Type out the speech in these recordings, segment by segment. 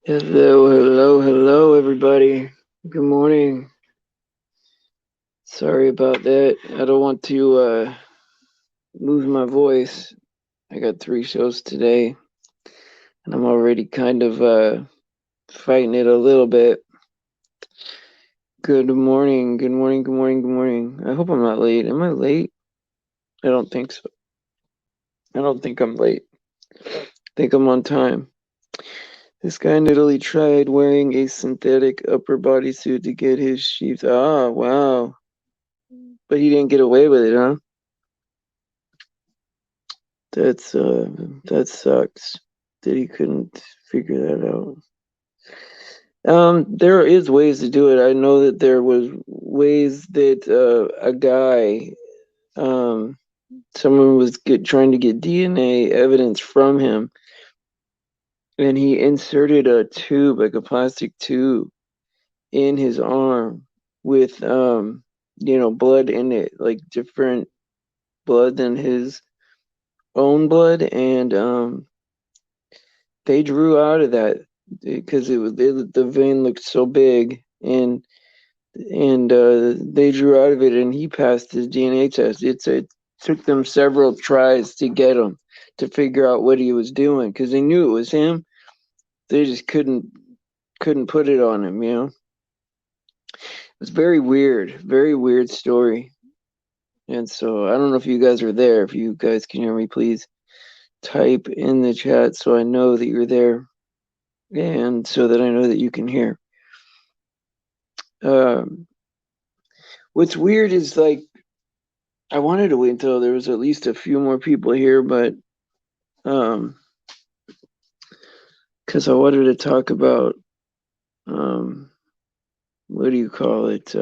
Hello, hello, hello, everybody. Good morning. Sorry about that. I don't want to lose my voice. I got 3 shows today, and I'm already kind of fighting it a little bit. Good morning, good morning, good morning, good morning. I hope I'm not late. Am I late? I don't think so. I don't think I'm late. I think I'm on time. This guy in Italy tried wearing a synthetic upper body suit to get his sheath. Ah, wow. But he didn't get away with it, huh? That's that sucks that he couldn't figure that out. There is ways to do it. I know that there was ways that a guy, um, someone was trying to get DNA evidence from him, and he inserted a tube, like a plastic tube, in his arm with blood in it, like different blood than his own blood, and they drew out of that because the vein looked so big, and they drew out of it, and he passed his DNA test. It took them several tries to get him to figure out what he was doing because they knew it was him. They just couldn't put it on him. It was very weird story. And so I don't know if you guys are there. If you guys can hear me, please type in the chat so I know that you're there, and so that I know that you can hear. Um, what's weird is, like, I wanted to wait until there was at least a few more people here, but um, because I wanted to talk about um, what do you call it?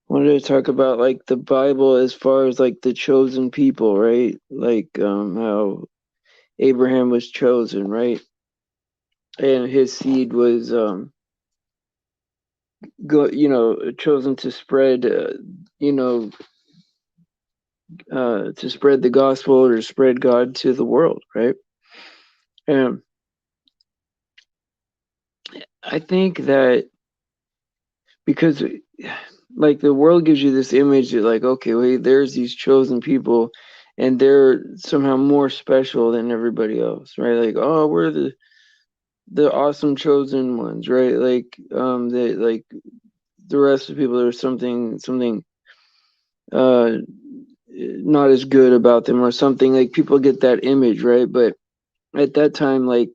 Wanted to talk about, like, the Bible as far as, like, the chosen people, right? Like, how Abraham was chosen, right? And his seed was chosen to spread, you know, to spread the gospel or to spread God to the world, right? And I think that because, like, the world gives you this image that, like, okay, wait, there's these chosen people, and they're somehow more special than everybody else, right? Like, oh, we're the awesome chosen ones, right? Like the rest of the people, there's something uh not as good about them or something. Like, people get that image, right? But at that time, like,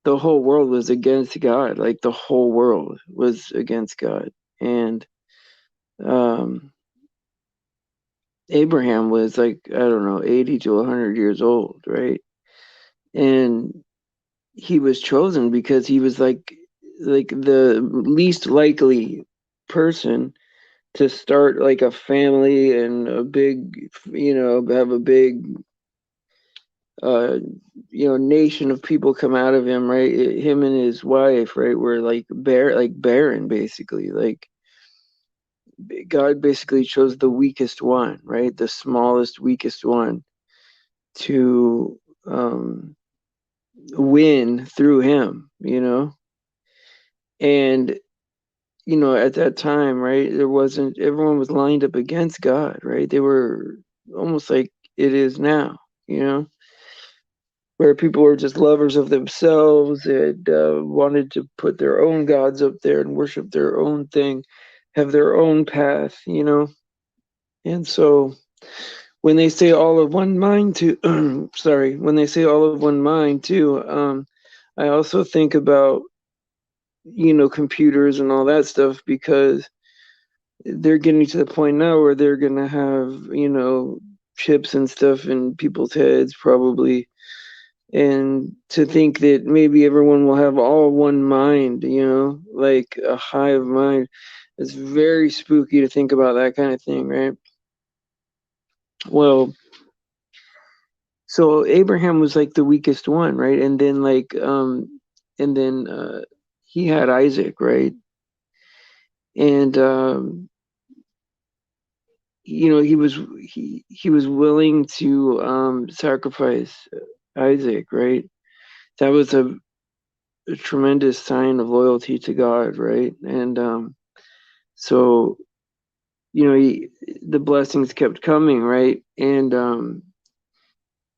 the whole world was against God. Like, the whole world was against God. And um Abraham was, like, I don't know, 80 to 100 years old, right? And he was chosen because he was like the least likely person to start, like, a family and a big, have a big uh nation of people come out of him, right? Him and his wife, right, were like barren, basically. Like, God basically chose the weakest one, right? The smallest, weakest one to um win through him. And at that time, right, there wasn't everyone was lined up against God, right? They were almost like it is now, you know where people were just lovers of themselves and wanted to put their own gods up there and worship their own thing, have their own path. And so when they say all of one mind too, sorry, when they say all of one mind too, I also think about, computers and all that stuff, because they're getting to the point now where they're going to have, chips and stuff in people's heads, probably. And to think that maybe everyone will have all one mind, like a hive mind. It's very spooky to think about that kind of thing, right? Well, so Abraham was like the weakest one, right? And then he had Isaac, right? And he was willing to sacrifice Isaac, right? That was a tremendous sign of loyalty to God, right? And so the blessings kept coming, right? And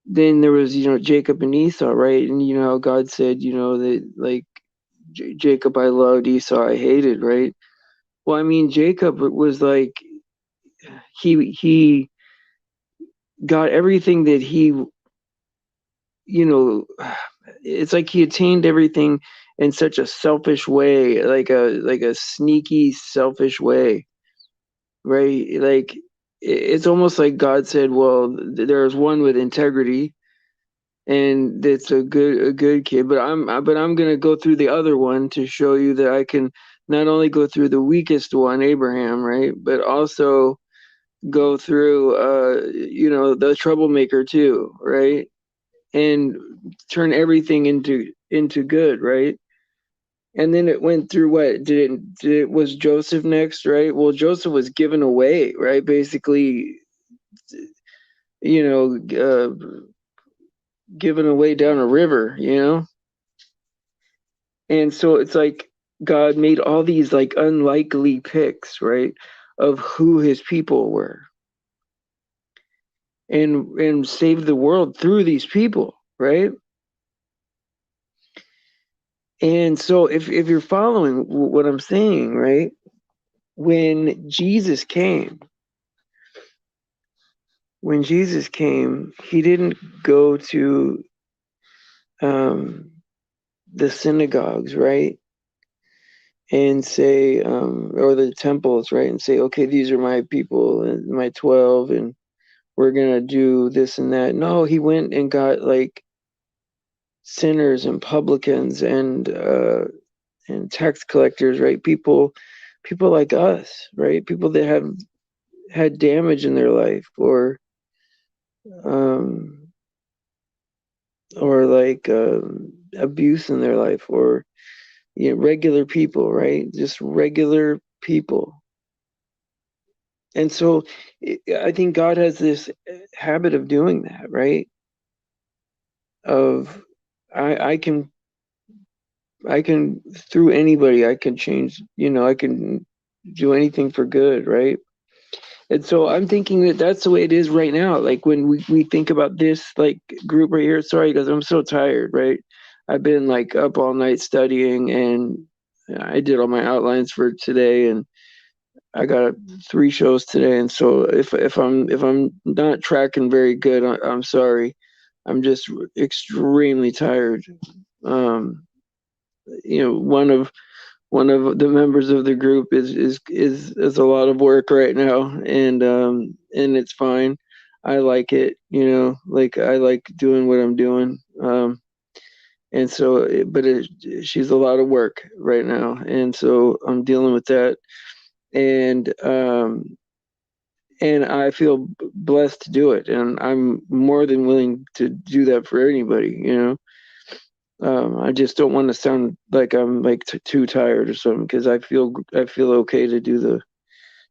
then there was Jacob and Esau, right? And how God said that, like, Jacob I loved, Esau I hated, right? Well, I mean, Jacob was like, he got everything that he, you know, it's like he attained everything in such a selfish way, like a sneaky, selfish way, right? Like it's almost like God said, "Well, there's one with integrity, and that's a good kid, but I'm gonna go through the other one to show you that I can not only go through the weakest one, Abraham, right, but also go through the troublemaker too, right, and turn everything into good, right." And then it went through what did it was Joseph next, right? Well, Joseph was given away, right? Basically, you know, given away down a river. And so it's like God made all these like unlikely picks, right, of who his people were, and saved the world through these people, right? And so if you're following what I'm saying, right, when Jesus came, he didn't go to um, the synagogues, right, and say, or the temples, right, and say, okay, these are my people and my 12, and we're gonna do this and that. No, he went and got like sinners and publicans and tax collectors, right? People like us, right? People that have had damage in their life, um, or like abuse in their life, or regular people, right? Just regular people. And so I think God has this habit of doing that, right? Of I can through anybody I can change, I can do anything for good, right? And so I'm thinking that that's the way it is right now. Like when we think about this like group right here, sorry guys, I'm so tired, right? I've been like up all night studying, and I did all my outlines for today, and I got 3 shows today. And so if I'm not tracking very good, I'm sorry. I'm just extremely tired. Um, one of the members of the group is a lot of work right now, and it's fine. I like it, like I like doing what I'm doing. And so she's a lot of work right now, and so I'm dealing with that. And I feel blessed to do it, and I'm more than willing to do that for anybody. I just don't want to sound like I'm like too tired or something, because I feel okay to do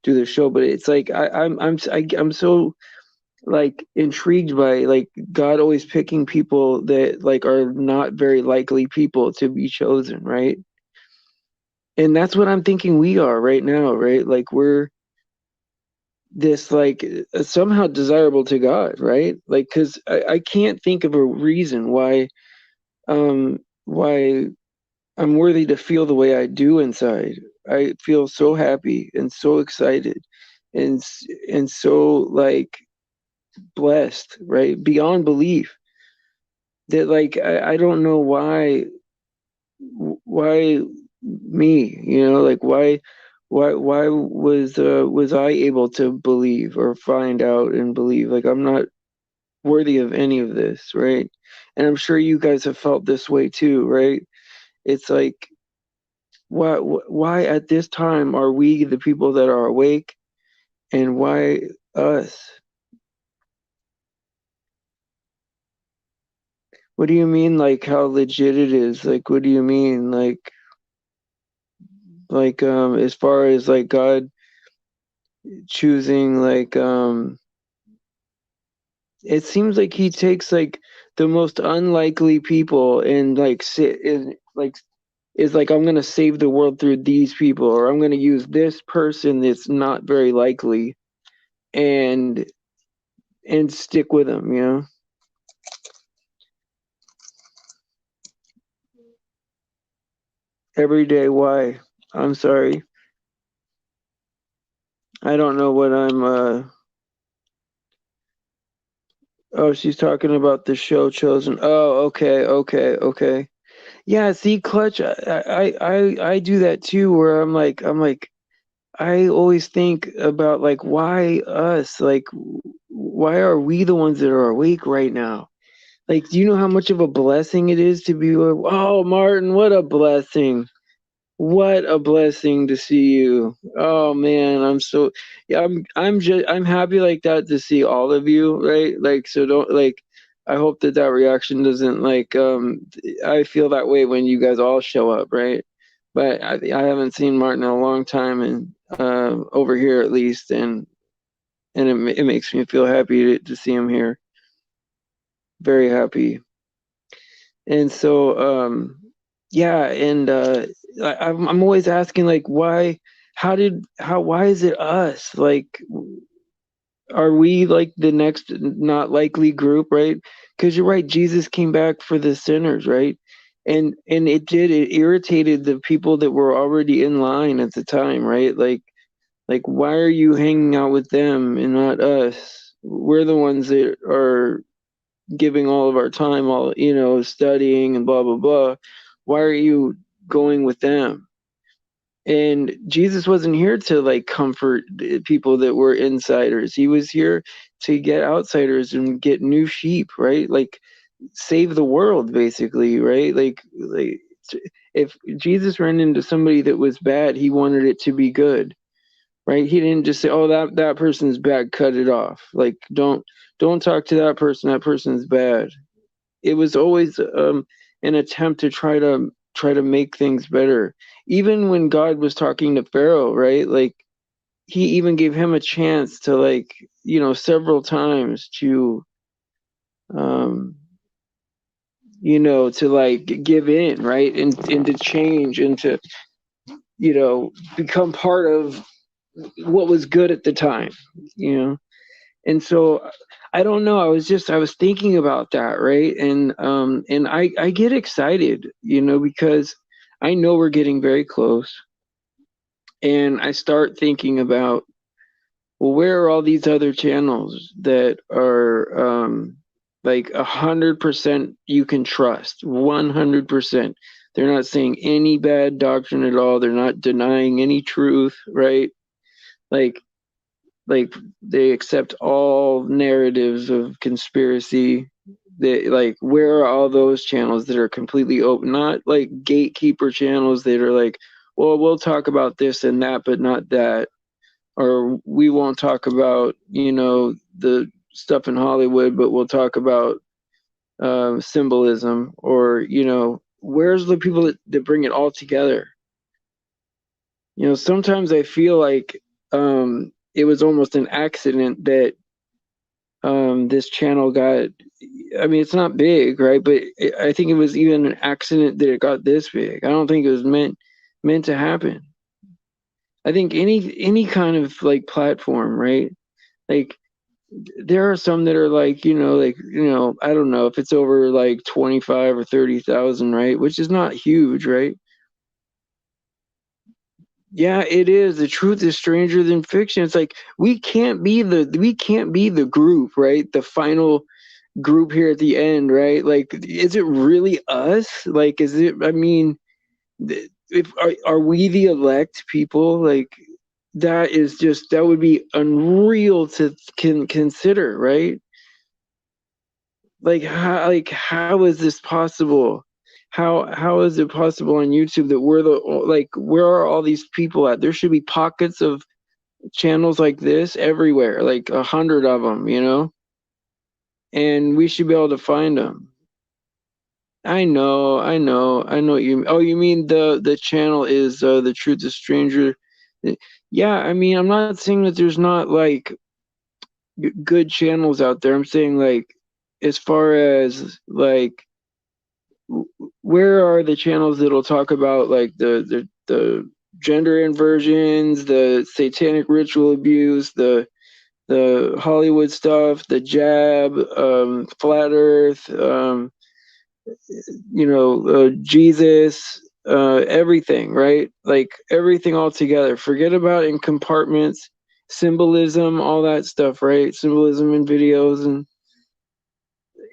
the show. But it's like I'm so like intrigued by like God always picking people that like are not very likely people to be chosen, right? And that's what I'm thinking we are right now, right? Like we're this like somehow desirable to God, right? Like because I can't think of a reason why I'm worthy to feel the way I do inside. I feel so happy and so excited, and and so like blessed, right? Beyond belief, that like I don't know why me, like why was I able to believe or find out and believe? Like I'm not worthy of any of this, right? And I'm sure you guys have felt this way too, right? It's like why at this time are we the people that are awake, and why us? What do you mean, like how legit it is? Like what do you mean, as far as like God choosing, like it seems like he takes like the most unlikely people, and like sit is like, I'm gonna save the world through these people, or I'm gonna use this person that's not very likely, and stick with them, you know. Every day, why? I'm sorry. I don't know what I'm oh, she's talking about the show Chosen. Oh, okay, okay, okay. Yeah, see, Clutch, I do that too, where I'm like, I always think about like, why us? Like, why are we the ones that are awake right now? Like, do you know how much of a blessing it is to be like, oh, Martin, what a blessing. What a blessing to see you. Oh man, I'm so, yeah, I'm happy like that to see all of you, right? Like, so don't like, I hope that that reaction doesn't like I feel that way when you guys all show up, right? But I haven't seen Martin in a long time, and over here at least, and it makes me feel happy to see him here. Very happy. And so yeah, and I'm always asking like, why, why is it us? Like, are we like the next not likely group, right? Because you're right, Jesus came back for the sinners, right? And it irritated the people that were already in line at the time, right? Like, why are you hanging out with them and not us? We're the ones that are giving all of our time, all, studying and blah blah blah. Why are you going with them? And Jesus wasn't here to like comfort the people that were insiders. He was here to get outsiders and get new sheep, right? Like, save the world basically, right? Like if Jesus ran into somebody that was bad, he wanted it to be good, right? He didn't just say, "Oh, that person's bad, cut it off." Like, don't talk to that person. That person's bad. It was always an attempt to try to make things better. Even when God was talking to Pharaoh, right? Like, he even gave him a chance to, like, several times to um to like give in, right? And to change, and to become part of what was good at the time, you know. And so I don't know, I was thinking about that, right? And I get excited, because I know we're getting very close, and I start thinking about, well, where are all these other channels that are like 100% you can trust, 100%. They're not saying any bad doctrine at all, they're not denying any truth, right? like like they accept all narratives of conspiracy. They, like, where are all those channels that are completely open, not like gatekeeper channels that are like, well, we'll talk about this and that but not that, or we won't talk about the stuff in Hollywood but we'll talk about symbolism, or where's the people that bring it all together? Sometimes I feel like it was almost an accident that this channel got. I mean, it's not big, right? But I think it was even an accident that it got this big. I don't think it was meant to happen. I think any kind of like platform, right? Like, there are some that are like, I don't know if it's over like 25 or 30,000, right? Which is not huge, right? Yeah, it is. The truth is stranger than fiction. It's like, we can't be the group, right? The final group here at the end, right? Like, is it really us? Like, is it? I mean, if are we the elect people? Like, that would be unreal to consider, right? Like, how is this possible? How is it possible on YouTube that we're the, like, where are all these people at? There should be pockets of channels like this everywhere, like 100 of them, and we should be able to find them. I know what you. Oh, you mean the channel is the Truth is Stranger? Yeah, I mean, I'm not saying that there's not like good channels out there. I'm saying like as far as like where are the channels that'll talk about like the gender inversions, the satanic ritual abuse, the Hollywood stuff, the jab, flat Earth, Jesus, everything, right? Like everything all together. Forget about in compartments, symbolism, all that stuff, right? Symbolism in videos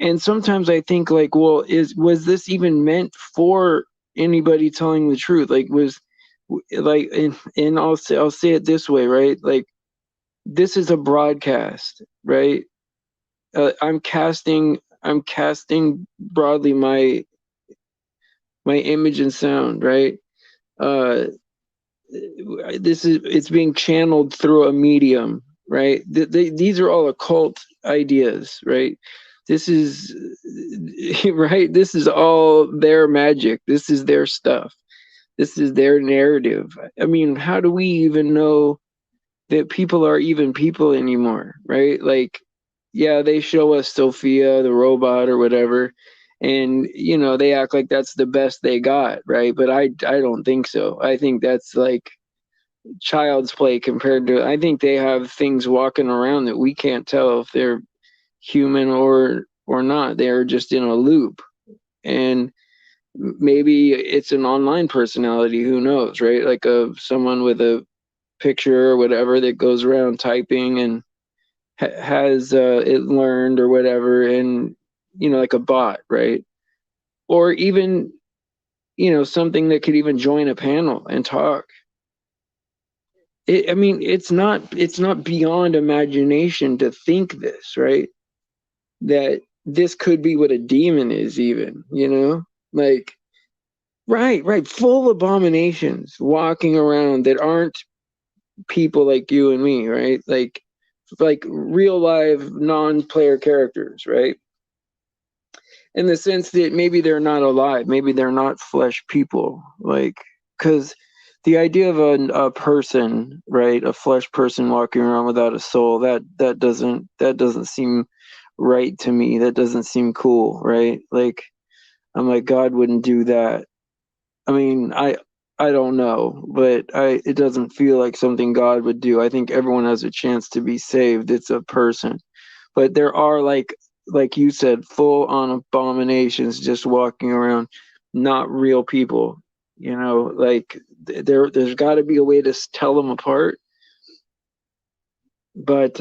and sometimes I think like, well, was this even meant for anybody telling the truth? Like like and I'll say it this way, right? Like this is a broadcast, right? I'm casting broadly my image and sound, right? Uh, it's being channeled through a medium, right? These are all occult ideas, right? This is right. This is all their magic. This is their stuff. This is their narrative. I mean, how do we even know that people are even people anymore, right? Like, yeah, they show us Sophia, the robot or whatever, and they act like that's the best they got, right? But I don't think so. I think that's like child's play compared to. I think they have things walking around that we can't tell if they're human or not. They're just in a loop, and maybe it's an online personality. Who knows, right? Like someone with a picture or whatever that goes around typing and has it learned or whatever, and like a bot, right? Or even something that could even join a panel and talk. I mean, it's not beyond imagination to think this, right? That this could be what a demon is, even, like, right, full abominations walking around that aren't people like you and me, right? Like real live non-player characters, right? In the sense that maybe they're not alive, maybe they're not flesh people, like, because the idea of a person, right, a flesh person walking around without a soul, that doesn't seem right to me. That doesn't seem cool, right? Like, I'm like, God wouldn't do that. I mean, I don't know, but it doesn't feel like something God would do. I think everyone has a chance to be saved. It's a person. But there are, like you said, full on abominations just walking around, not real people. Like there's got to be a way to tell them apart, but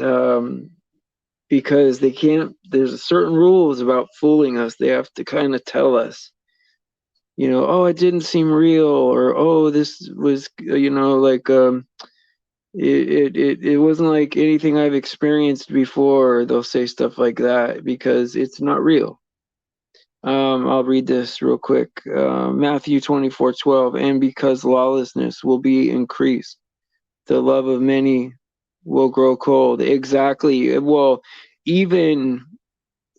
because they can't. There's certain rules about fooling us. They have to kind of tell us, oh, it didn't seem real, or oh, this was, like it wasn't like anything I've experienced before. They'll say stuff like that because it's not real. I'll read this real quick. Matthew 24:12, and because lawlessness will be increased, the love of many will grow cold. Exactly. Well, even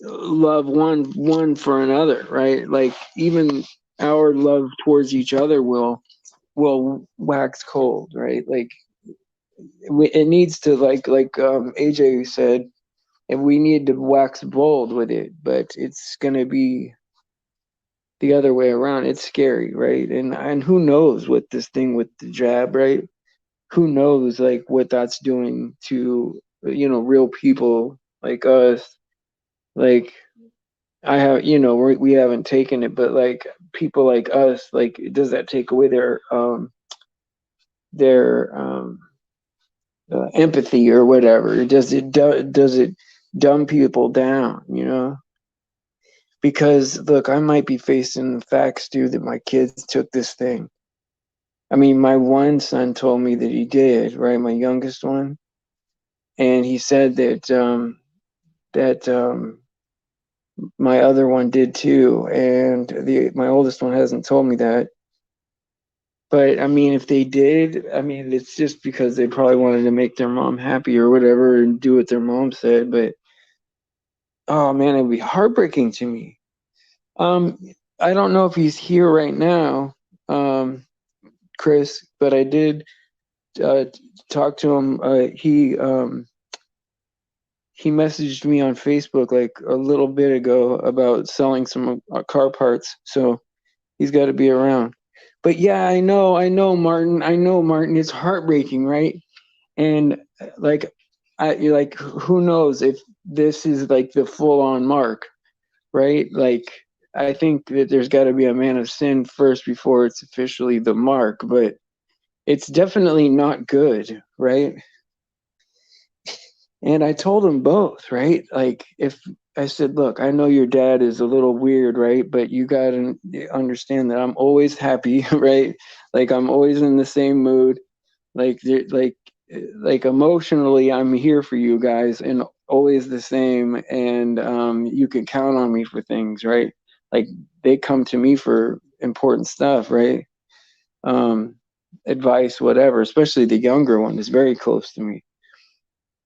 love one for another, right? Like even our love towards each other will wax cold, right? Like it needs to, like AJ said, and we need to wax bold with it, but it's gonna be the other way around. It's scary, right? And who knows what this thing with the jab, right? Who knows like what that's doing to real people like us. Like I have, we haven't taken it, but like people like us, like does that take away their empathy or whatever? Does it dumb people down? Because look, I might be facing the facts too that my kids took this thing. I mean, my one son told me that he did, right? My youngest one, and he said that my other one did too, and my oldest one hasn't told me that. But I mean, if they did, I mean, it's just because they probably wanted to make their mom happy or whatever and do what their mom said. But oh man, it'd be heartbreaking to me. Um, I don't know if he's here right now, Chris, but I did uh, talk to him. He he messaged me on Facebook like a little bit ago about selling some car parts. So he's got to be around. But yeah, I know, Martin. I know, Martin. It's heartbreaking, right? And like, you're like, who knows if this is like the full-on mark, right? Like, I think that there's got to be a man of sin first before it's officially the mark, but it's definitely not good, right? And I told them both, right? Like, if I said, look, I know your dad is a little weird, right? But you got to understand that I'm always happy, right? Like, I'm always in the same mood. Like, like emotionally, I'm here for you guys and always the same. And you can count on me for things, right? Like, they come to me for important stuff, right? Um, Advice, whatever, especially the younger one is very close to me.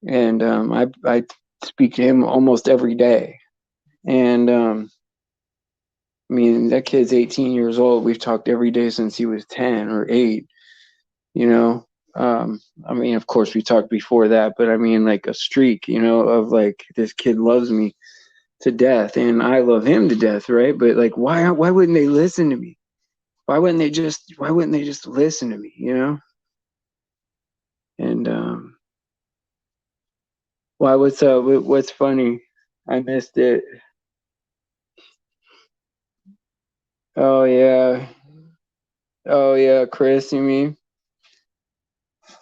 And I speak to him almost every day. And I mean, that kid's 18 years old. We've talked every day since he was 10 or 8. You know, I mean, of course, we talked before that, but I mean, like a streak. You know, of like this kid loves me to death, and I love him to death, right? But like, why wouldn't they listen to me? Why wouldn't they just listen to me? You know, and why? What's up? What's funny? I missed it. Oh yeah. Oh yeah, Chris, you mean?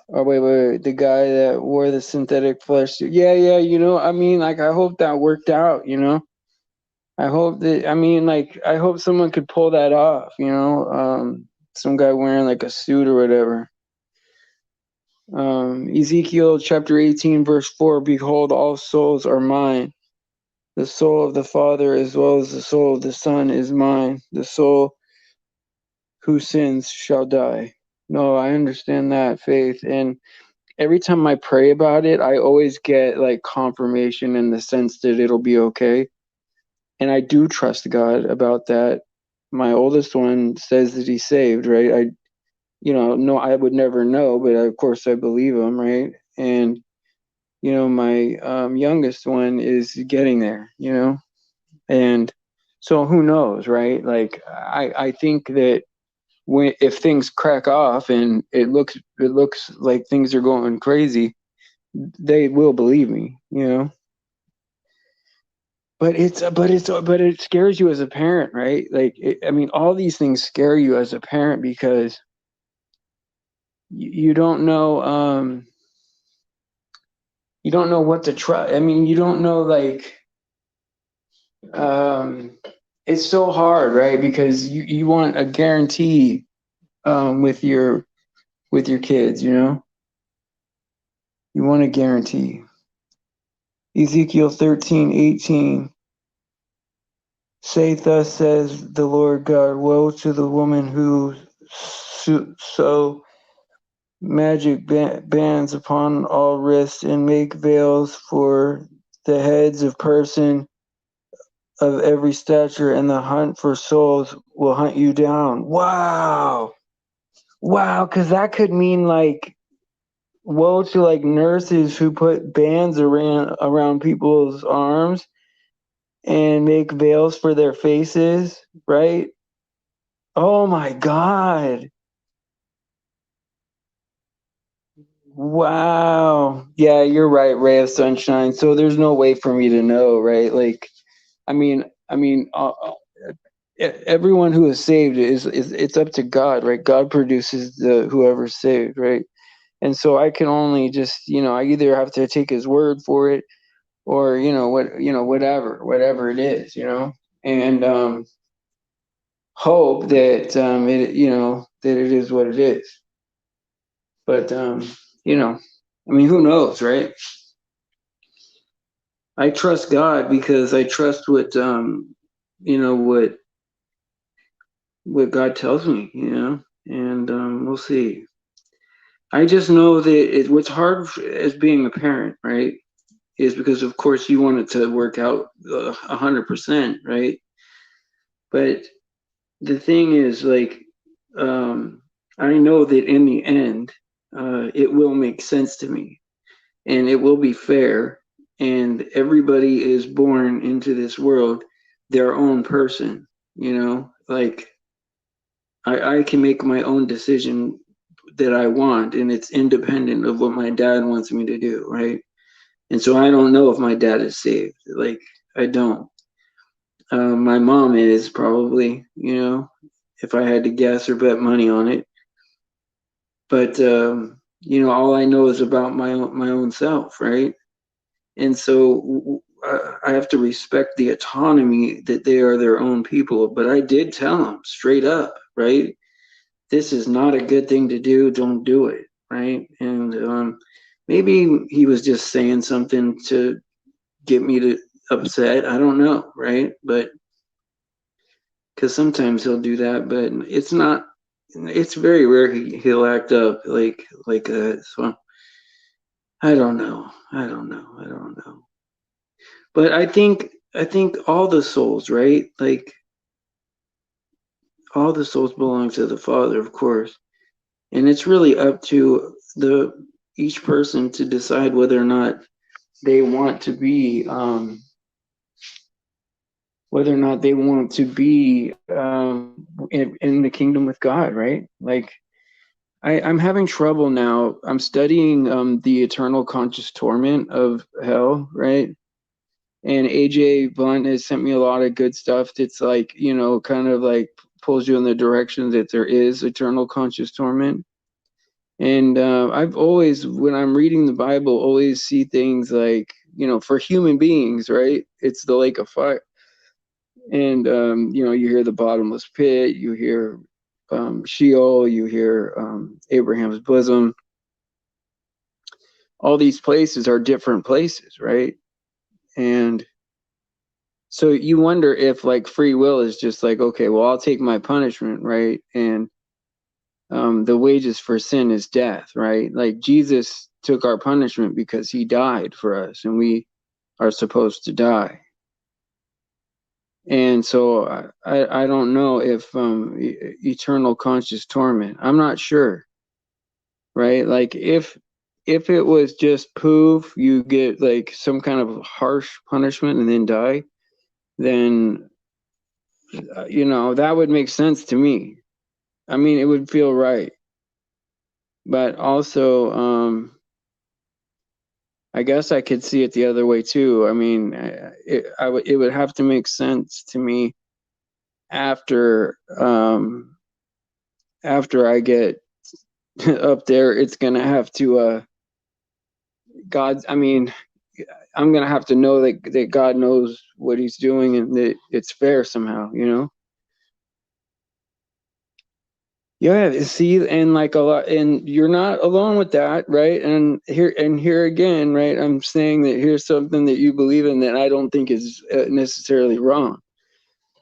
Oh wait, the guy that wore the synthetic flesh suit. Yeah, yeah, you know, I mean, like I hope that worked out, you know. I hope that I mean like I hope someone could pull that off, you know. Some guy wearing like a suit or whatever. Ezekiel chapter 18, verse 4, behold, all souls are mine. The soul of the Father as well as the soul of the Son is mine. The soul who sins shall die. No, I understand that, Faith. And every time I pray about it, I always get like confirmation in the sense that it'll be okay. And I do trust God about that. My oldest one says that he's saved, right? No, I would never know, but of course I believe him, right? And, my youngest one is getting there, and so who knows, right? Like, I think that if things crack off and it looks like things are going crazy, they will believe me, but it scares you as a parent, right? Like, I mean, all these things scare you as a parent because you don't know, you don't know what to try. I mean, you don't know, like, um, it's so hard, right? Because you want a guarantee, with your kids, you want a guarantee. Ezekiel 13:18. Say, thus says the Lord God, woe to the woman who sew magic bands upon all wrists and make veils for the heads of person of every stature, and the hunt for souls will hunt you down. Wow. Wow, because that could mean like woe to like nurses who put bands around people's arms and make veils for their faces, right? Oh my God. Wow. Yeah, you're right, ray of sunshine. So there's no way for me to know, right? Like, everyone who is saved is it's up to God, right? God produces the whoever's saved, right? And so I can only just, I either have to take his word for it or, whatever it is, and hope that that it is what it is. But I mean, who knows, right? I trust God because I trust you know, what what God tells me, and we'll see. I just know that what's hard as being a parent, right, is because of course you want it to work out 100%, right? But the thing is, like, I know that in the end, it will make sense to me, and it will be fair, and everybody is born into this world their own person, you know, like I can make my own decision that I want, and it's independent of what my dad wants me to do, right? And so I don't know if my dad is saved. Like, I don't. My mom is probably, you know, if I had to guess or bet money on it. But you know, all I know is about my own self, right? And so I have to respect the autonomy that they are their own people. But I did tell them straight up, right? This is not a good thing to do. Don't do it, right? And maybe he was just saying something to get me to upset. I don't know, right? But because sometimes he'll do that, but it's not. It's very rare he'll act up like that. So I don't know. I don't know. I don't know. But I think all the souls, right? Like all the souls belong to the Father, of course, and it's really up to the each person to decide whether or not they want to be whether or not they want to be in the kingdom with God, right? Like I'm having trouble now. I'm studying the eternal conscious torment of hell, right? And AJ Blunt has sent me a lot of good stuff that's like, you know, kind of like pulls you in the direction that there is eternal conscious torment. And I've always, when I'm reading the Bible, always see things like, you know, for human beings, right? It's the lake of fire. And, you know, you hear the bottomless pit, you hear Sheol, you hear Abraham's bosom. All these places are different places, right? And so you wonder if like free will is just like, okay, well, I'll take my punishment, right? And the wages for sin is death, right? Like Jesus took our punishment because he died for us, and we are supposed to die. And so I don't know if eternal conscious torment. I'm not sure, right? Like if it was just poof, you get like some kind of harsh punishment and then die, then you know that would make sense to me. I mean, it would feel right. But also, I guess I could see it the other way too. I mean, it would have to make sense to me after after I get up there. It's gonna have to God. I mean, I'm gonna have to know that God knows what He's doing and that it's fair somehow. You know. Yeah, see, and like a lot, and you're not alone with that, right? And here again, right? I'm saying that here's something that you believe in that I don't think is necessarily wrong,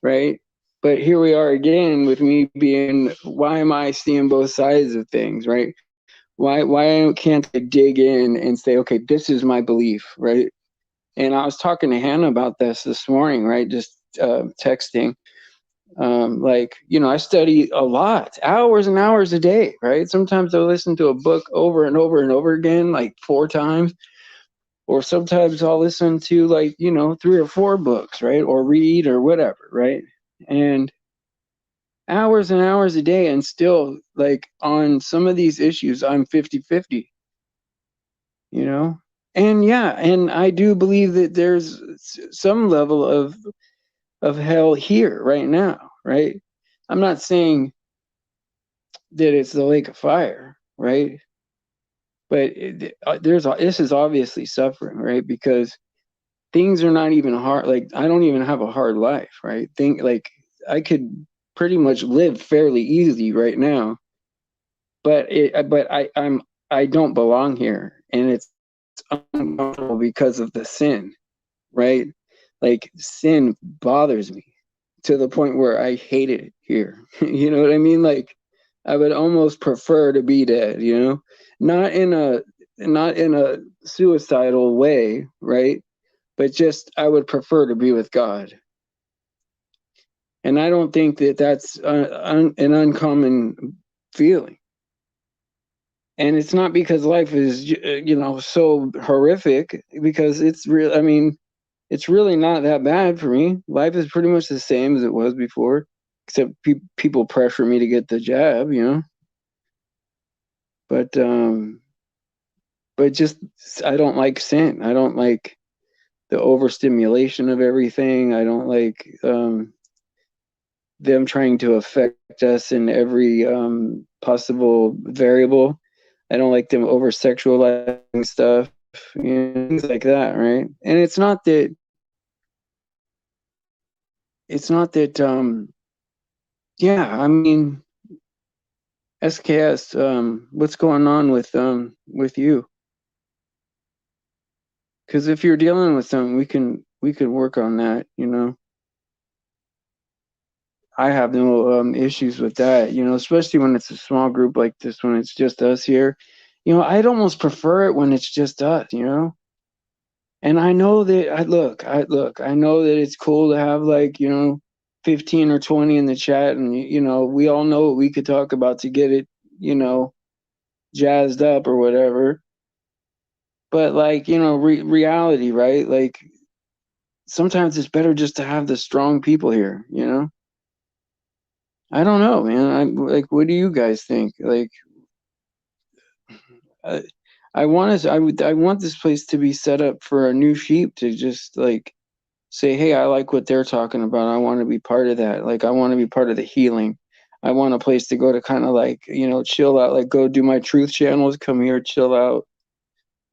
right? But here we are again with me being, why am I seeing both sides of things, right? Why can't I dig in and say, okay, this is my belief, right? And I was talking to Hannah about this morning, right? Just texting like, you know, I study a lot, hours and hours a day, right? Sometimes I'll listen to a book over and over and over again, like 4 times, or sometimes I'll listen to like, you know, 3 or 4 books, right? Or read or whatever, right? And hours and hours a day, and still like on some of these issues, I'm 50-50, you know? And yeah, and I do believe that there's some level of hell here right now, right? I'm not saying that it's the lake of fire, right? But this is obviously suffering, right? Because things are not even hard. Like I don't even have a hard life, right? Think like I could pretty much live fairly easy right now, but I don't belong here, and it's uncomfortable because of the sin, right? Like sin bothers me to the point where I hate it here. You know what I mean? Like I would almost prefer to be dead, you know? Not in a not in a suicidal way, right? But just I would prefer to be with God. And I don't think that that's an uncommon feeling. And it's not because life is, so horrific, because it's real. I mean, it's really not that bad for me. Life is pretty much the same as it was before, except people pressure me to get the jab, But just I don't like sin. I don't like the overstimulation of everything. I don't like them trying to affect us in every possible variable. I don't like them over sexualizing stuff, things like that, right? And it's not that yeah, I mean, SKS, what's going on with you? Because if you're dealing with something, we can work on that. I have no issues with that, especially when it's a small group like this, when it's just us here. I'd almost prefer it when it's just us. And I know that I know that it's cool to have, like, 15 or 20 in the chat, and we all know what we could talk about to get it, you know, jazzed up or whatever. But, like, reality, right? Like, sometimes it's better just to have the strong people here. I don't know, man. Like, what do you guys think? Like, I, I want this place to be set up for a new sheep to just, like, say, hey, I like what they're talking about. I want to be part of that. Like, I want to be part of the healing. I want a place to go to kind of, like, chill out, like, go do my truth channels, come here, chill out,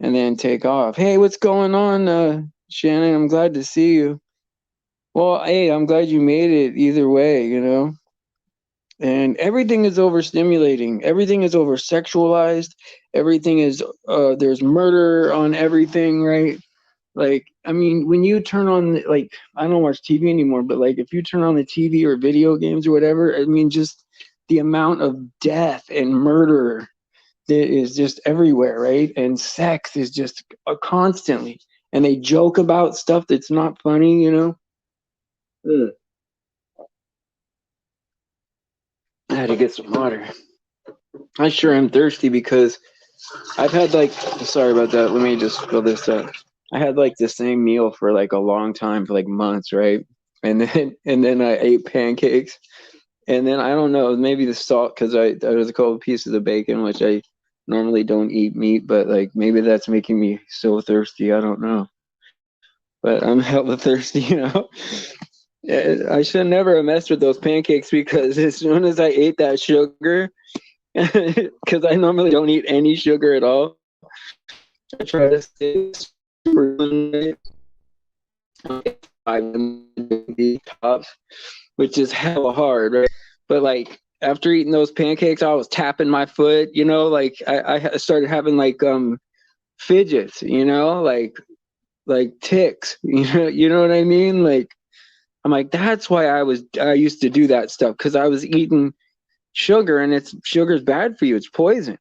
and then take off. Hey, what's going on, Shannon? I'm glad to see you. Well, hey, I'm glad you made it either way. And everything is overstimulating. Everything is over sexualized. Everything is, there's murder on everything, right? Like, I mean, when you turn on, like, I don't watch TV anymore, but, like, if you turn on the TV or video games or whatever, I mean, just the amount of death and murder that is just everywhere, right? And sex is just constantly. And they joke about stuff that's not funny. Ugh. I had to get some water. I sure am thirsty because I've had, like, sorry about that. Let me just fill this up. I had, like, the same meal for, like, a long time, for, like, months, right? And then I ate pancakes, and then I don't know, maybe the salt, because there was a couple pieces of bacon, which I normally don't eat meat, but, like, maybe that's making me so thirsty. I don't know, but I'm hella thirsty. I should never have messed with those pancakes, because as soon as I ate that sugar, because I normally don't eat any sugar at all. I try to stay super limited, 5 tops, which is hella hard, right? But, like, after eating those pancakes, I was tapping my foot, like I started having, like, fidgets, like ticks, you know what I mean? Like, I'm like, that's why I used to do that stuff, because I was eating sugar, and sugar's bad for you. It's poison.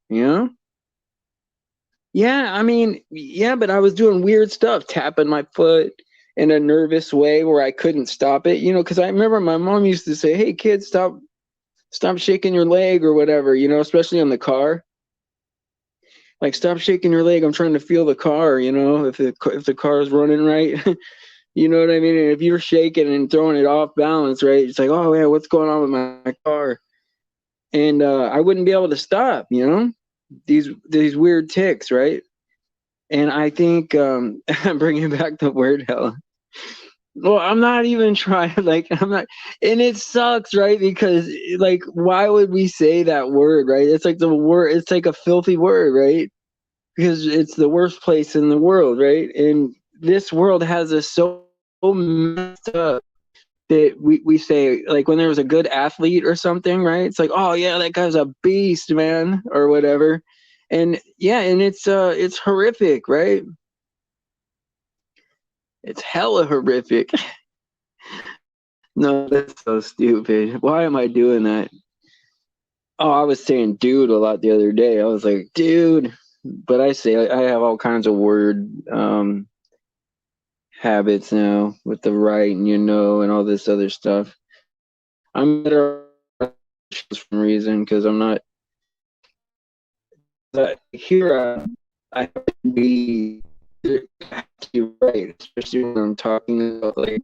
Yeah, I mean, yeah, but I was doing weird stuff, tapping my foot in a nervous way where I couldn't stop it, because I remember my mom used to say, "Hey, kids, stop shaking your leg," or whatever, especially on the car. Like, stop shaking your leg. I'm trying to feel the car, if the car is running right. You know what I mean? And if you're shaking and throwing it off balance, right? It's like, oh yeah, what's going on with my car? And I wouldn't be able to stop. These weird ticks, right? And I think bringing back the word hell. Well, I'm not even trying. Like, I'm not, and it sucks, right? Because, like, why would we say that word, right? It's like the word. It's like a filthy word, right? Because it's the worst place in the world, right? And this world has us so messed up that we say, like, when there was a good athlete or something, right? It's like, oh yeah, that guy's a beast, man, or whatever. And yeah, and it's horrific, right? It's hella horrific. No, that's so stupid. Why am I doing that? Oh, I was saying dude a lot the other day. I was like, dude. But I have all kinds of word habits now with the right and and all this other stuff. I'm better for some reason, because I'm not here I have to be right, especially when I'm talking about like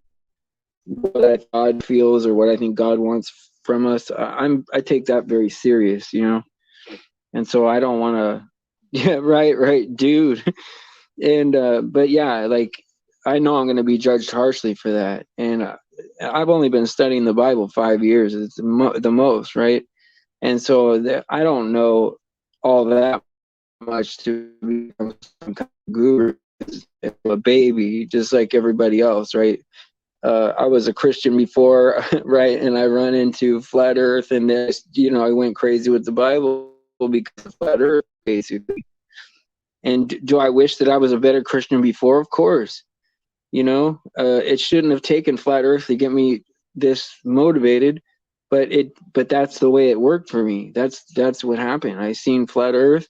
what God feels or what I think God wants from us. I take that very serious, and so I don't want to. Yeah, right, dude. And but yeah, like I know I'm going to be judged harshly for that, and I've only been studying the Bible 5 years. It's the most, right? And so I don't know all that much to become some kind of guru. A baby, just like everybody else, right? I was a Christian before, right? And I run into flat Earth, and then I went crazy with the Bible because of flat Earth, basically. And do I wish that I was a better Christian before? Of course. It shouldn't have taken flat Earth to get me this motivated, but that's the way it worked for me. That's what happened. I seen flat Earth,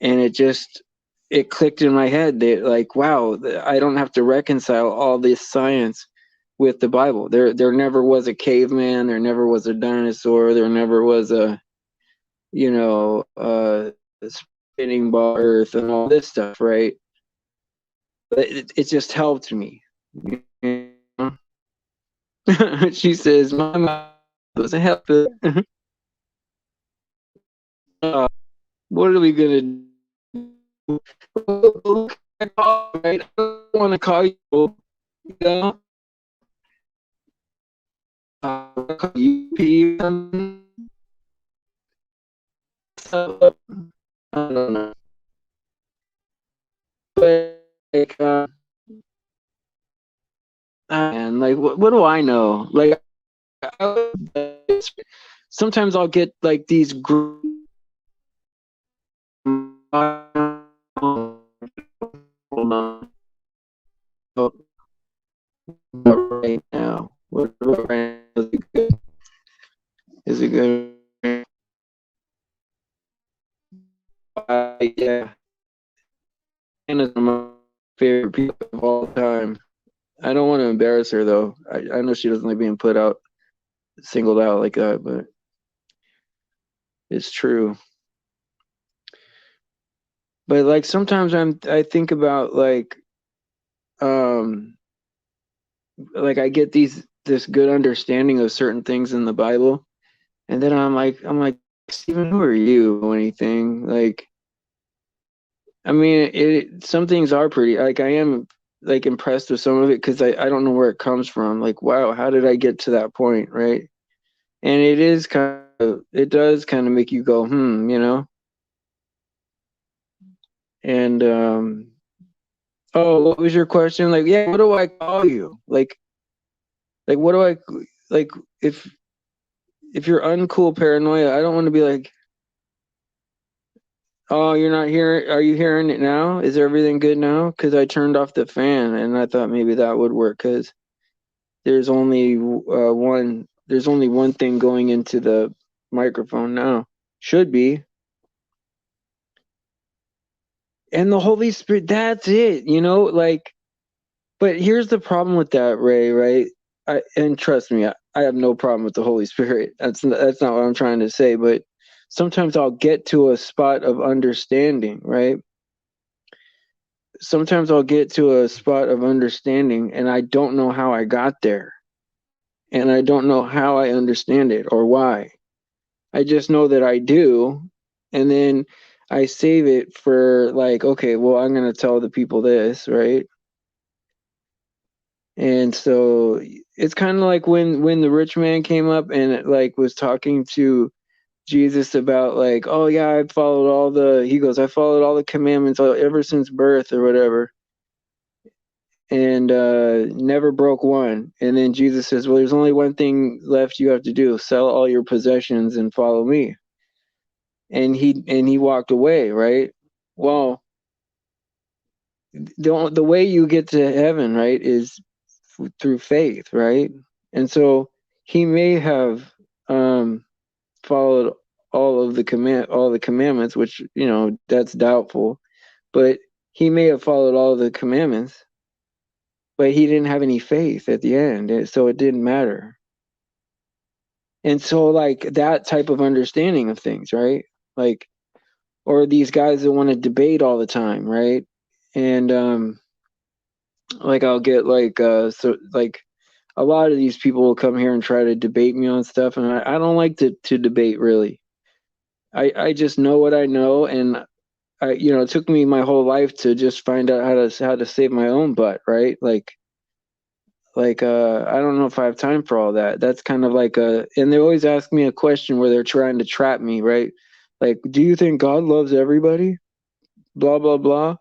and it clicked in my head that like, wow, I don't have to reconcile all this science with the Bible. There never was a caveman, there never was a dinosaur, there never was a spinning ball Earth and all this stuff, right? But it just helped me. She says, "My mouth doesn't help it." What are we gonna do? Right? I don't want to call you, you know. Call you P. So, I don't know. But like, and like, what do I know? Like, sometimes I'll get like these groups right now. What about right now? Is it good? Is it good? Yeah. Anna's my favorite people of all time. I don't want to embarrass her though. I know she doesn't like being singled out like that, but it's true. But like sometimes I think about um like I get this good understanding of certain things in the Bible, and then I'm like, Stephen, who are you or anything? Like, I mean, some things are pretty, like I am like impressed with some of it because I don't know where it comes from. Like, wow, how did I get to that point, right? And it does kind of make you go, And oh, what was your question? Like, yeah, what do I call you? Like what do I like if you're uncool paranoia, I don't want to be like, oh, you're not here. Are you hearing it now? Is everything good now? Because I turned off the fan and I thought maybe that would work because there's only one thing going into the microphone now. Should be. And the Holy Spirit, that's it, like, but here's the problem with that, Ray, right? And trust me, I have no problem with the Holy Spirit. That's not what I'm trying to say, but sometimes I'll get to a spot of understanding, right? Sometimes I'll get to a spot of understanding and I don't know how I got there. And I don't know how I understand it or why. I just know that I do. And then I save it for like, okay, well, I'm going to tell the people this, right? And so it's kind of like when the rich man came up and like was talking to Jesus about like, oh yeah, he goes, I followed all the commandments ever since birth or whatever, and never broke one. And then Jesus says, well, there's only one thing left you have to do: sell all your possessions and follow me. And he walked away, right? Well, the way you get to heaven, right, is through faith, right? And so he may have followed all the commandments, which that's doubtful, but he may have followed all the commandments, but he didn't have any faith at the end, so it didn't matter. And so like that type of understanding of things, right? Like or these guys that want to debate all the time, right? And like I'll get like so like a lot of these people will come here and try to debate me on stuff, and I don't like to debate really. I just know what I know, and it took me my whole life to just find out how to save my own butt, right? I don't know if I have time for all that. That's kind of like and they always ask me a question where they're trying to trap me, right? Like, do you think God loves everybody? Blah blah blah.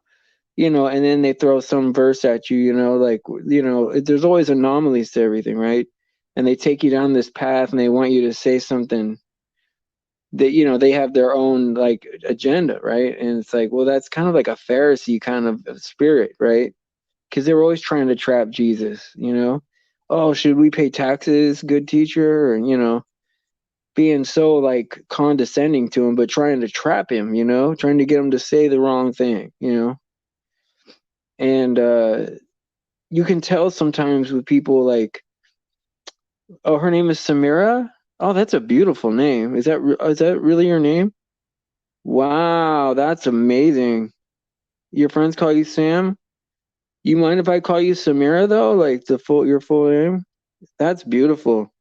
And then they throw some verse at you, there's always anomalies to everything, right? And they take you down this path and they want you to say something that, they have their own like agenda, right? And it's like, well, that's kind of like a Pharisee kind of spirit, right? Because they were always trying to trap Jesus. Oh, should we pay taxes, good teacher? And, being so like condescending to him, but trying to trap him, trying to get him to say the wrong thing. And you can tell sometimes with people like, oh, her name is Samira. Oh, that's a beautiful name. Is that really your name? Wow, that's amazing. Your friends call you Sam? You mind if I call you Samira though? Like your full name? That's beautiful.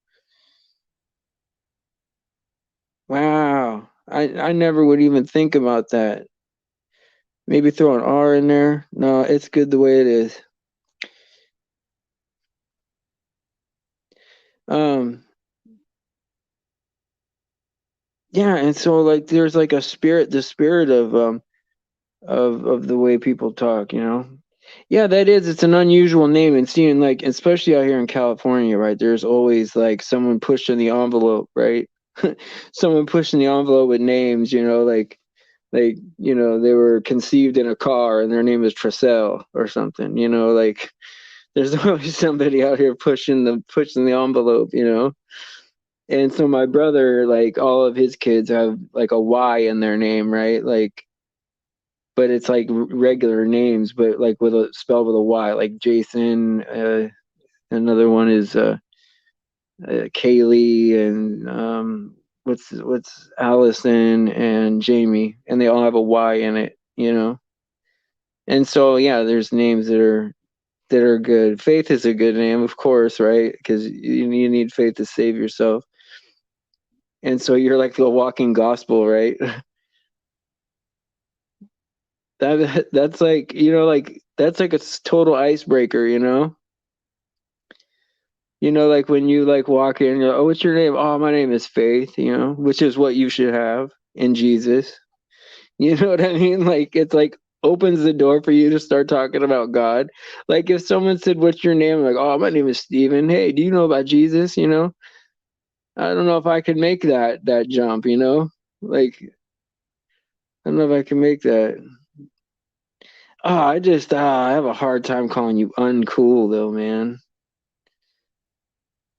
Wow. I never would even think about that. Maybe throw an R in there. No, it's good the way it is. Um, yeah, and so like there's like the spirit of the way people talk. Yeah, that is. It's an unusual name, and seeing like, especially out here in California, right? There's always like someone pushing the envelope, right? Someone pushing the envelope with names, they were conceived in a car and their name is Tressel or something, like there's always somebody out here pushing the envelope. And so my brother, like all of his kids have like a Y in their name, right? Like, but it's like regular names, but like with a spelled with a Y, like Jason. Another one is Kaylee, and what's Allison and Jamie, and they all have a Y in it. And so yeah, there's names that are good. Faith is a good name, of course, right? Because you need faith to save yourself. And so you're like the walking gospel, right? That's like like that's like a total icebreaker. Like when you like walk in, you're like, oh, what's your name? Oh, my name is Faith. Which is what you should have in Jesus. You know what I mean? Like it's like opens the door for you to start talking about God. Like if someone said, "What's your name?" I'm like, "Oh, my name is Steven. Hey, do you know about Jesus?" I don't know if I could make that jump. Like I don't know if I can make that. I have a hard time calling you uncool though, man.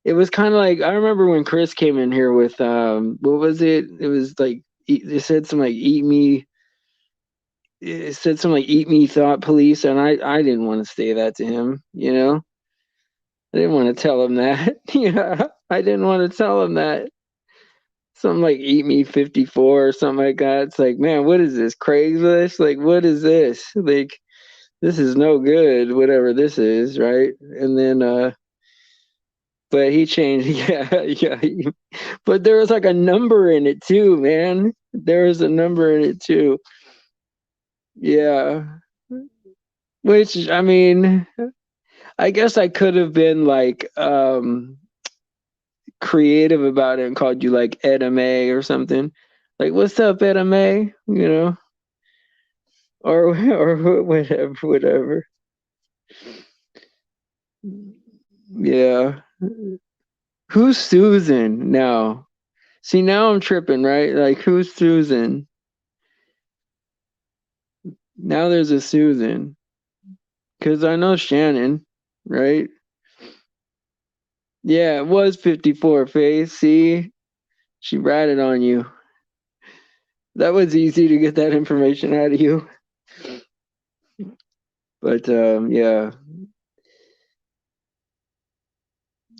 It was kind of like I remember when Chris came in here with what was it? It was like it said something like eat me. It said something like eat me thought police, and I didn't want to say that to him. I didn't want to tell him that. Yeah, I didn't want to tell him that. Something like eat me 54 or something like that. It's like, man, what is this? Craigslist? Like, what is this? Like, this is no good, whatever this is, right? And then but he changed. Yeah, yeah. But there was like a number in it too, man. There was a number in it too. Yeah. Which I mean, I guess I could have been like creative about it and called you like Edda May or something. Like, what's up, Edda May? Or whatever, whatever. Yeah. Who's Susan now? See, now I'm tripping, right? Like, who's Susan? Now there's a Susan. Because I know Shannon, right? Yeah, it was 54 face. See, she ratted on you. That was easy to get that information out of you. But yeah.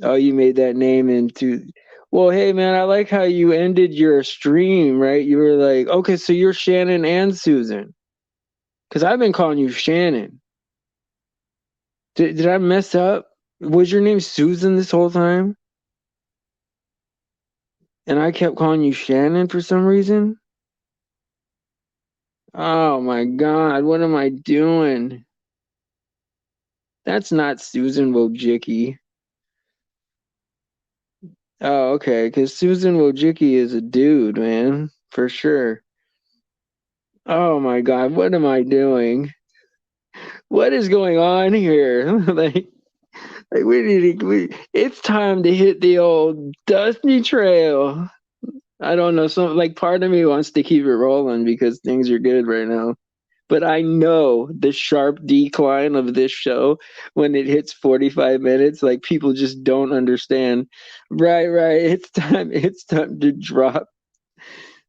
Oh, you made that name into. Well, hey man, I like how you ended your stream, right? You were like, okay, so you're Shannon and Susan. Because I've been calling you Shannon. Did I mess up? Was your name Susan this whole time? And I kept calling you Shannon for some reason? Oh my God, what am I doing? That's not Susan Wojcicki. Oh, okay, because Susan Wojcicki is a dude, man, for sure. Oh my God, what am I doing? What is going on here? Like it's time to hit the old dusty trail. I don't know, some like part of me wants to keep it rolling because things are good right now. But I know the sharp decline of this show when it hits 45 minutes, like people just don't understand. Right, right. It's time to drop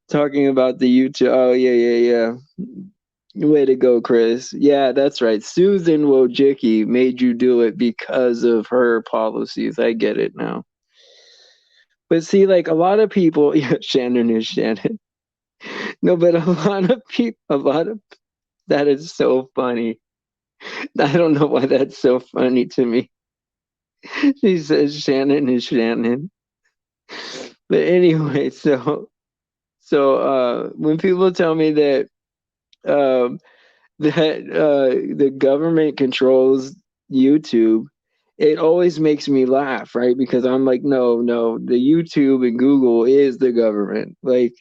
talking about the YouTube. Oh yeah, yeah, yeah. Way to go, Chris. Yeah, that's right. Susan Wojcicki made you do it because of her policies. I get it now. But see, like a lot of people, yeah, Shannon is Shannon. No, but a lot of people, a lot of that is so funny. I don't know why that's so funny to me. She says Shannon is Shannon. But anyway, so when people tell me that um the government controls YouTube, it always makes me laugh, right? Because I'm like, no, no, the YouTube and Google is the government. Like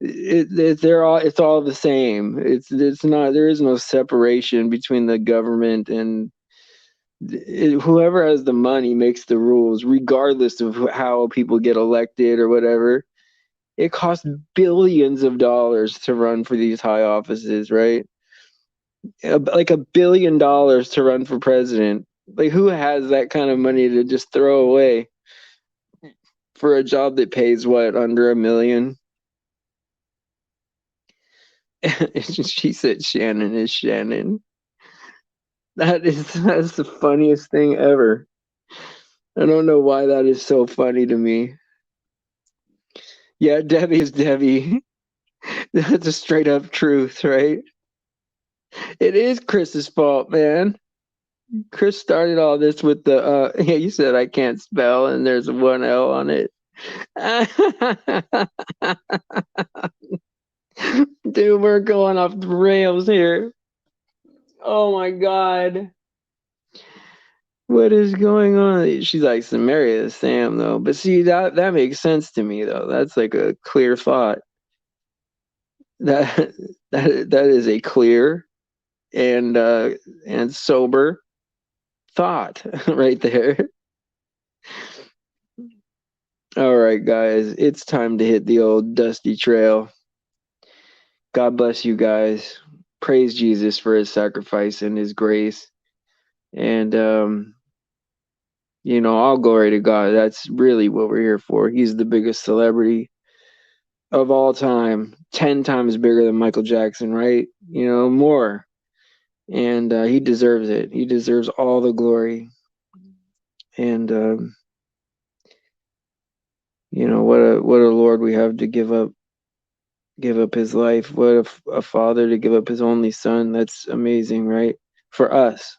it's all the same. It's not, there is no separation between the government and whoever has the money makes the rules, regardless of how people get elected or whatever. It costs billions of dollars to run for these high offices, right? Like $1 billion to run for president. Like, who has that kind of money to just throw away for a job that pays what, under $1 million? She said Shannon is Shannon. That's the funniest thing ever. I don't know why that is so funny to me. Yeah, Debbie is Debbie. That's a straight up truth, right? It is Chris's fault, man. Chris started all this with the yeah, you said I can't spell and there's one L on it. Dude, we're going off the rails here. Oh my God. What is going on? She's like Samaria Sam though. But see, that makes sense to me though. That's like a clear thought. That that is a clear and sober thought right there. All right, guys, it's time to hit the old dusty trail. God bless you guys. Praise Jesus for his sacrifice and his grace. And all glory to God. That's really what we're here for. He's the biggest celebrity of all time, 10 times bigger than Michael Jackson, right? More. And he deserves it. He deserves all the glory. And what a Lord we have to give up his life. What a father to give up his only son. That's amazing, right? For us.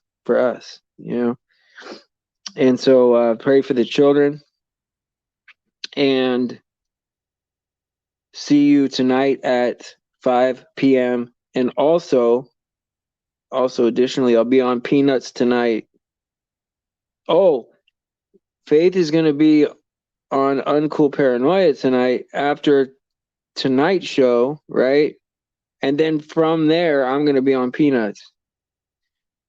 And so pray for the children and see you tonight at 5 p.m. And also additionally, I'll be on Peanuts tonight. Oh, Faith is going to be on Uncool Paranoia tonight after tonight's show, right? And then from there, I'm going to be on Peanuts.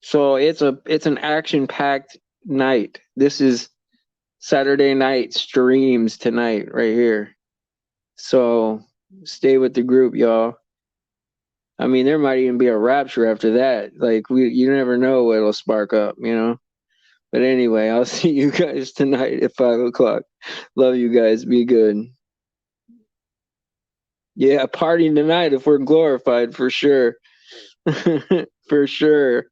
So it's an action-packed night. This is Saturday night streams tonight right here. So stay with the group, y'all. I mean, there might even be a rapture after that. Like you never know what'll spark up. But anyway, I'll see you guys tonight at 5 o'clock. Love you guys. Be good. Yeah, partying tonight if we're glorified for sure. For sure.